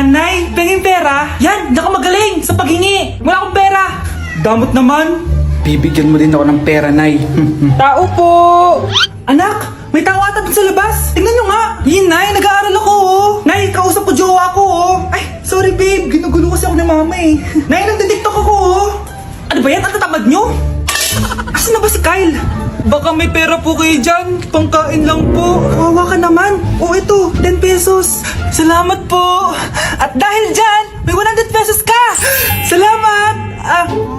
Nay, penging pera? Yan, di ako magaling sa paghingi. Wala akong pera. Damot naman. Bibigyan mo din ako ng pera, Nay. Tao po. Anak, may tao ata dun sa labas. Tingnan nyo nga. Yun, Nay, nag-aaral ako, oh. Nay, kausap ko jowa ko, oh. Ay, sorry, babe. Ginugulo kasi ako ng mama, eh. Nay, nagtitiktok ako, oh. Ano ba yan? Ang tatamad nyo? Asan na ba si Kyle? Baka may pera po kayo dyan. Pangkain lang po. Kawawa ka naman. O ito, 10 pesos. Salamat po. At dahil dyan, may 100 pesos ka. Salamat.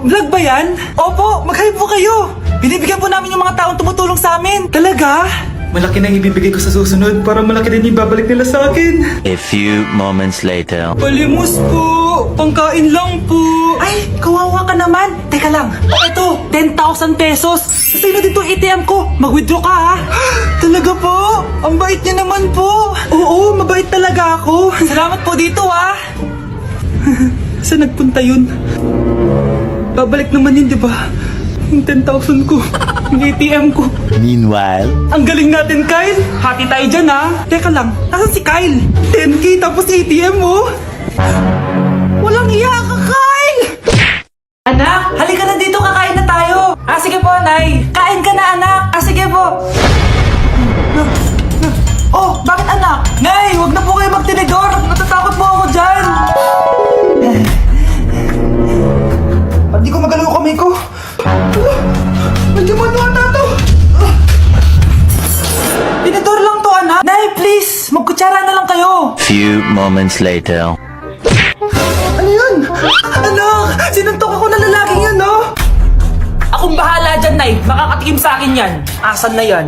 Vlog ba yan? Opo, mag-hype po kayo. Binibigyan po namin yung mga taong tumutulong sa amin. Talaga? Malaki na ibibigay ko sa susunod para malaki din yung babalik nila sa akin. A few moments later. Palimos po. Pangkain lang po. Ay, kawawa ka naman. Teka lang. Ito, 10,000 pesos. Sasino din itong ATM ko. Mag-withdraw ka, ha? Talaga po? Ang bait niya naman po. Oo, mabait talaga ako. Salamat po dito, ha? Saan nagpunta yun? Babalik naman yun, di ba? Yung 10,000 ko. Yung ATM ko. Meanwhile. Ang galing natin, Kyle. Hati tayo dyan, ha? Teka lang, nasan si Kyle? 10K tapos ATM, oh. Walang iya ka, Kyle! Anak, halika na dito, kakain na tayo. Sige po, Nay. Kain ka na, anak. Sige po. Oh, bakit anak? Nay, wag na po kayo magtinidor. Natatakot po ako dyan. Hindi ko magalaw kamay ko. Medyo manuwa na to. Tinidor lang to, anak. Nay, please. Magkutsara na lang kayo. Few moments later. Ano yun? Anak, sinuntok ako na lalaking yan, no? Akong bahala dyan, Nay. Makakatikim sa akin yan. Asan na yan?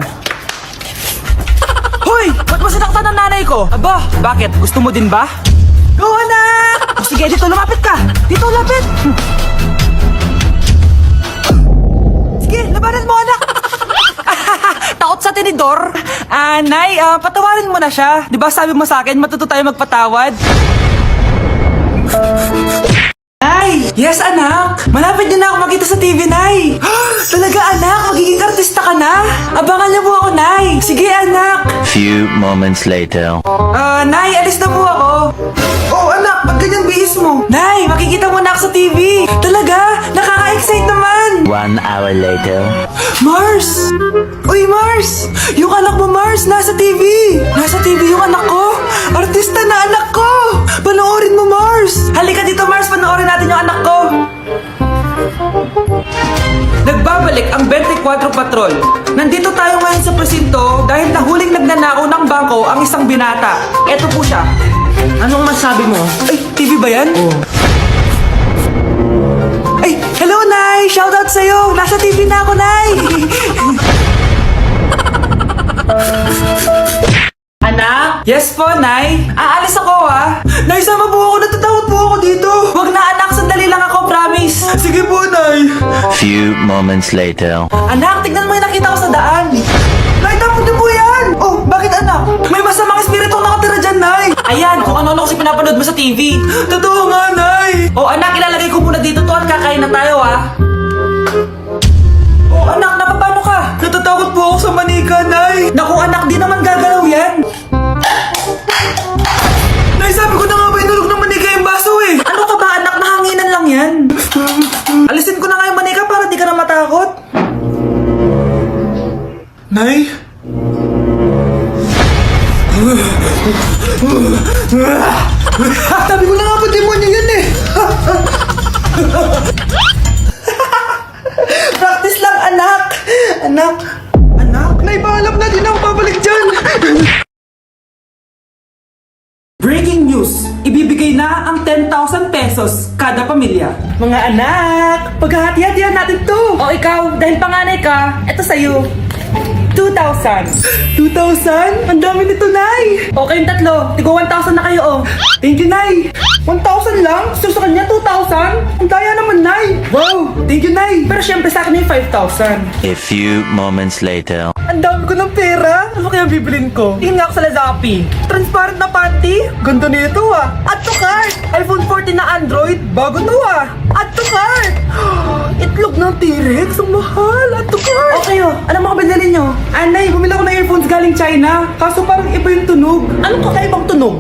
Hoy! Ba't mo sinaktan ng nanay ko? Aba, bakit? Gusto mo din ba? Go, anak! O sige, dito, lumapit ka. Dito, lapit. Sige, labanan mo, anak. Takot sa tinidor? Nay, patawarin mo na siya. Di ba sabi mo sa akin, matuto tayo magpatawad? Nay! Yes, anak! Malapit din na ako makita sa TV, Nay! Talaga, anak! Magiging artista ka na! Abangan niyo po ako, Nay! Sige, anak! Few moments later. Nay, alis na po ako! Oh, anak! Ba't ganyan bihis mo? Nay, makikita mo na ako sa TV! Talaga! Nakaka-excite naman! 1 hour later. Mars! Uy, Mars! Yung anak mo, Mars, nasa TV! Nasa TV yung anak ko! Artista na anak ko! Panoorin mo, Mars! Halika dito, Mars! Panoorin natin yung anak ko! Nagbabalik ang 24 Patrol. Nandito tayo ngayon sa presinto dahil nahuling nagnanakaw ng bangko ang isang binata. Eto po siya. Anong masabi mo? Ay, TV ba yan? Oo. Ay, hello, Nay! Shoutout sa'yo! Nasa TV na ako, Nay! Anak? Yes po, Nay. Aalis ako, ha? Nay, sama po ako. Natatakot po ako dito. Wag na, anak. Sandali lang ako, promise. Sige po, Nay. Few moments later. Anak, tignan mo yung nakita ko sa daan. Nay, tapos niyo po yan. Oh, bakit, anak? May masamang espiritu nakatira dyan, Nay. Ayan, kung ano-ano kasi pinapanood mo sa TV. Totoo nga, Nay. Oh, anak, ilalagay ko muna dito to at kakain na tayo, ha? Oh, anak, napapano ka? Natatakot po ako sa manika, Nay. Naku, anak, di naman gagalaw yan. Nay, sabi ko na nga ba inulog ng manika yung baso, eh. Ano ka ba, anak? Nahanginan lang yan. Alisin ko na nga yung manika para di ka na matakot. Nay? Sabi ko na nga ba demonyo yan, eh. Practice lang, anak. Anak. Nay, paalam na, di na ako babalik dyan. Breaking news! Ibibigay na ang 10,000 pesos kada pamilya. Mga anak, paghahati-hatihan natin to. O ikaw, dahil panganay ka, eto sa'yo. 2,000. 2,000? Ang dami nito, Nay. O kayong tatlo, tigo 1,000 na kayo, oh. Thank you, Nay. 1,000 lang? So sa kanya 2,000? Ang daya naman, Nay. Wow, thank you, Nay. Pero syempre sa akin yung 5,000. A few moments later. Ang dami ko ng pera. Ano kaya bibilin ko? Tingin nga ako sa Lazappi. Transparent na panty. Ganda nito, ah. Add to cart. iPhone 14 na Android. Bago to, ah. Add to cart. Itlog ng T-Rex. Ang mahal. Add to cart. Okay, oh. Ano mga binili nyo? Anay, bumili ako ng earphones galing China. Kaso parang iba yung tunog. Anong kakaibang tunog?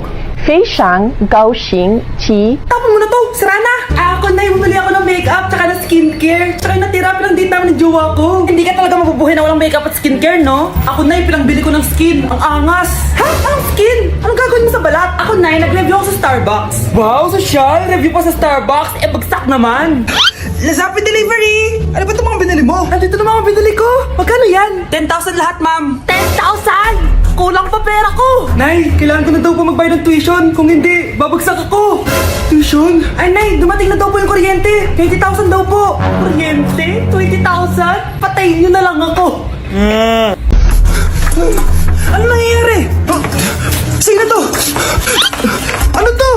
非常高兴其 Tapon mo na to! Sira na! Ako na, bumili ako ng makeup tsaka ng skincare. Tsaka yung natira pa lang date namin ng jowa ko. Hindi ka talaga mabubuhay na walang makeup at skincare, no? Ako na, pinangbili ko ng skin. Ang angas! Ha? Anong skin? Anong gagawin mo sa balat? Ako na, nag-review ako sa Starbucks. Wow, social! Review pa sa Starbucks? Eh, bagsak naman! Lazapin Delivery! Ano ba itong mga binili mo? Andito na mga binili ko! Magkano yan? 10,000 lahat, ma'am! 10,000! Kulang pa pera ko! Nay, kailangan ko na daw po magbayad ng tuition. Kung hindi, babagsak ako! Tuition? Ay, Nay, dumating na daw po yung kuryente. 20,000 daw po. Kuryente? 20,000? Patayin niyo na lang ako. Ano nangyayari? Sino to? Ano to?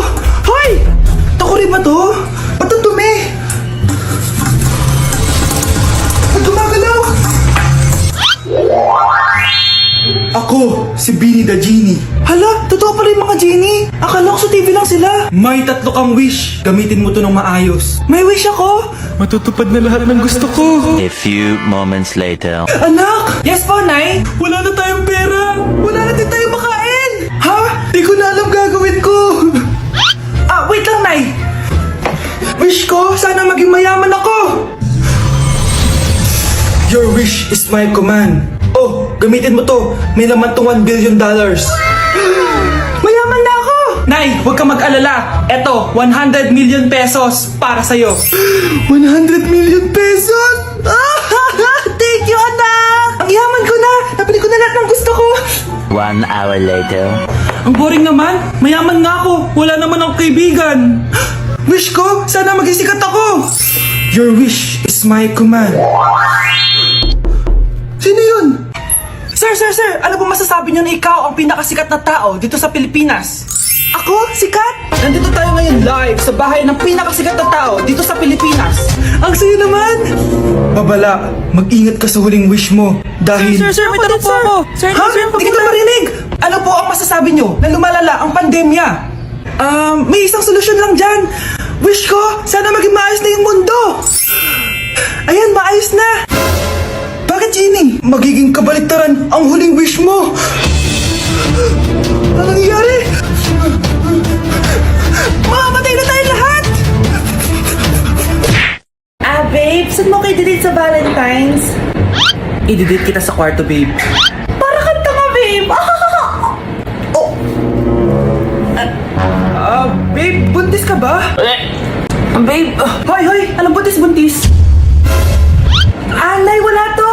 Hoy! Takuri ba to? Ba't ang dumi? Ba't gumagalaw? Ako, si Beanie the Genie. Hala, totoo pala yung mga genie. Akala ko sa TV lang sila. May 3 kang wish. Gamitin mo to ng maayos. May wish ako? Matutupad na lahat ng gusto ko. A few moments later. Anak! Yes po, Nay? Wala na tayong pera. Wala na din tayong makain. Ha? Di ko na alam gagawin ko. Wait lang, Nay. Wish ko, sana maging mayaman ako. Your wish is my command. Oh, gamitin mo to. May laman tong $1 billion. Mayaman na ako! Nay, huwag ka mag-alala. Eto, 100 million pesos para sa'yo. 100 million pesos? Thank you, anak! Ang yaman ko na! Nabili ko na lahat ng gusto ko. 1 hour later. Ang boring naman. Mayaman nga ako. Wala naman akong kaibigan. Wish ko, sana maging sikat ako. Your wish is my command. Sino yun? Sir, ano po masasabi niyo na ikaw ang pinakasikat na tao dito sa Pilipinas? Ako? Sikat? Nandito tayo ngayon live sa bahay ng pinakasikat na tao dito sa Pilipinas. Ang saya naman! Babala, mag-ingat ka sa huling wish mo dahil... Sir, may tanong po ako. Sir, Ha? Hindi kita marinig! Ano po ang masasabi niyo na lumalala ang pandemya? May isang solusyon lang dyan. Wish ko, sana maging maayos na yung mundo. Ayan, maayos na. Bakit, Genie? Magiging kabaliktaran ang huling wish mo. Ano nangyayari? Mamamatay na tayo lahat! Babe, saan mo kayo delete sa Valentine's? I-delete kita sa kwarto, babe. Para kanta ka, babe! Babe, buntis ka ba? Babe, hoy, anong buntis? Nay, wala to.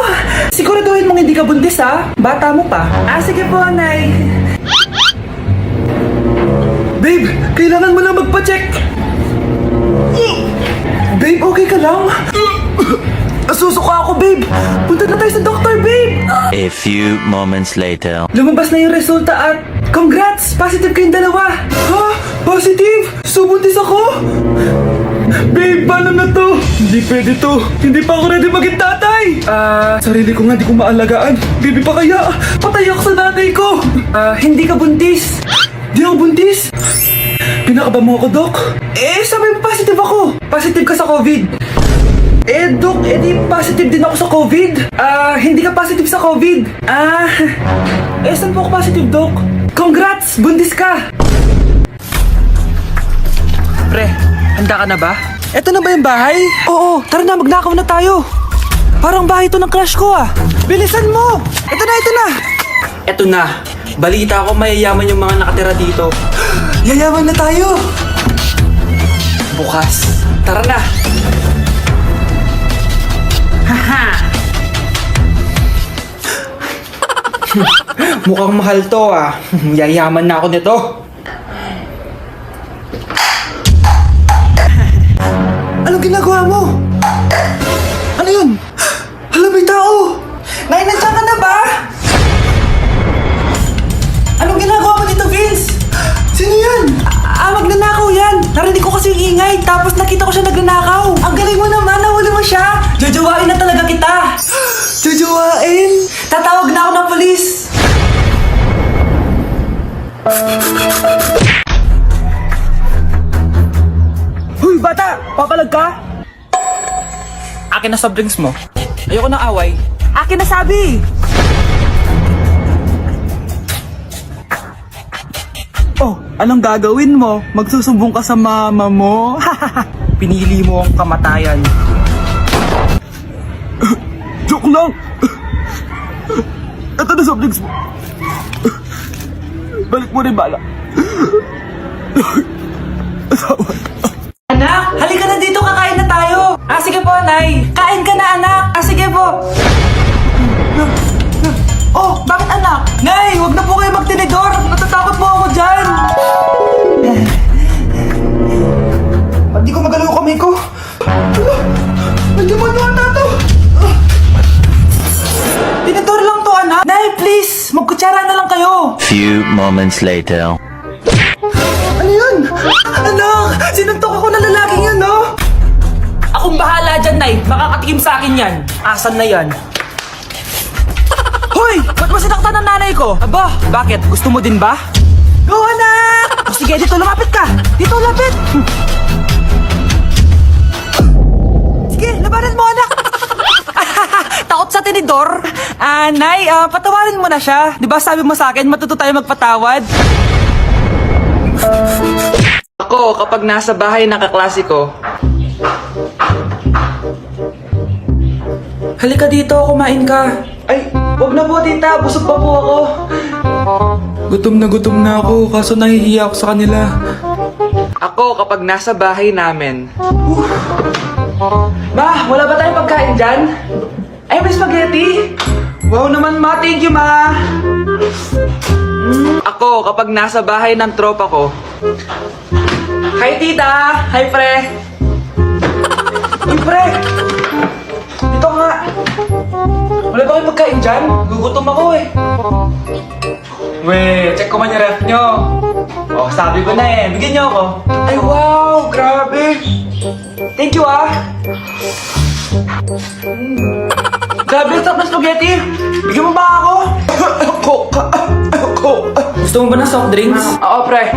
Siguraduhin mong hindi ka buntis, ha? Bata mo pa. Sige po, Nay. Babe, kailangan mo lang magpa-check. Babe, okay ka lang? Susuka ako, babe. Punta na tayo sa doktor, babe. A few moments later. Lumabas na yung resulta at congrats! Positive kayong dalawa! Ha? Positive? So buntis ako? Babe, paano na to? Hindi pwede to. Hindi pa ako ready maging tatay. Sarili ko nga di ko maalagaan. Baby pa kaya? Patay ako sa nanay ko. Hindi ka buntis. Di ako buntis? Pinakaba mo ako, Dok? Sabi mo positive ako. Positive ka sa COVID. Dok, di positive din ako sa COVID. Hindi ka positive sa COVID. Saan po ako positive, Dok? Congrats! Buntis ka! Pre, handa ka na ba? Eto na ba yung bahay? Oo, tara na, magnakaw na tayo. Parang bahay to ng crush ko, Bilisan mo! Eto na! Eto na. Balita ko mayayaman yung mga nakatira dito. Yayaman na tayo! Bukas. Tara na! Haha! Mukhang mahal to, Yayaman na ako nito. Anong ginagawa mo? Ano yun? Hala, may tao! Nay, nandiyan ka na ba? Anong ginagawa mo dito, Vince? Sino yan? Magnanakaw yan. Narinig ko kasi yung ingay, tapos nakita ko siya nagnanakaw. Ang galing mo naman, nahuli mo siya. Jajawain na talaga kita. Jajawain? Tatawag na ako ng polis. Huy, bata! Papalag ka? Akin na soft drinks mo. Ayoko ng away. Akin na sabi! Oh, anong gagawin mo? Magsusumbong ka sa mama mo? Pinili mo ang kamatayan. Joke lang! Ito na soft drinks mo. Balik mo rin bala. Anak, halika na dito, kakain na tayo. Sige po, Nay. Kain ka na, anak. Sige po. Oh, bakit anak? Nay, huwag na po kayo magtinidor. Natatakot po ako dyan. Ba't di ko magalaw yung kamay ko? Nagdimonyo ata to. Tinidor lang to, anak. Nay, please. Magkutsara na lang kayo. Few moments later. Ano yun? Anak, sinuntok ako na lalaking yan, no? Akong bahala dyan, Nay. Makakatikim sa akin yan. Asan na yan? Hoy! Ba't mo sinaktan ng nanay ko? Aba, bakit? Gusto mo din ba? Go, anak! O sige, dito lumapit ka! Dito lapit! Sige, labanan mo, anak! Takot sa tinidor? Nay, patawarin mo na siya. Di ba sabi mo sa akin, matuto tayo magpatawad? Ako, kapag nasa bahay ng kaklase ko, halika dito, kumain ka. Ay, wag na po, tita. Busog pa po ako. Gutom na ako, kaso nahihiya ako sa kanila. Ako, kapag nasa bahay namin. Ma, wala ba tayong pagkain dyan? Ay, may spaghetti. Wow naman, ma. Thank you, ma. Ako, kapag nasa bahay ng tropa ko. Hi, tita. Hi, pre. Uy, pre. Dito nga. Wala ba kayong pagkain dyan? Gugutom ako eh. Weh, check ko man yung ref nyo. Oh, sabi ko na eh. Bigyan nyo ako. Ay, wow! Grabe! Thank you, ah! Grabe, sarap na spaghetti! Bigyan mo ba ako? Gusto mo ba ng soft drinks? Oo, pre.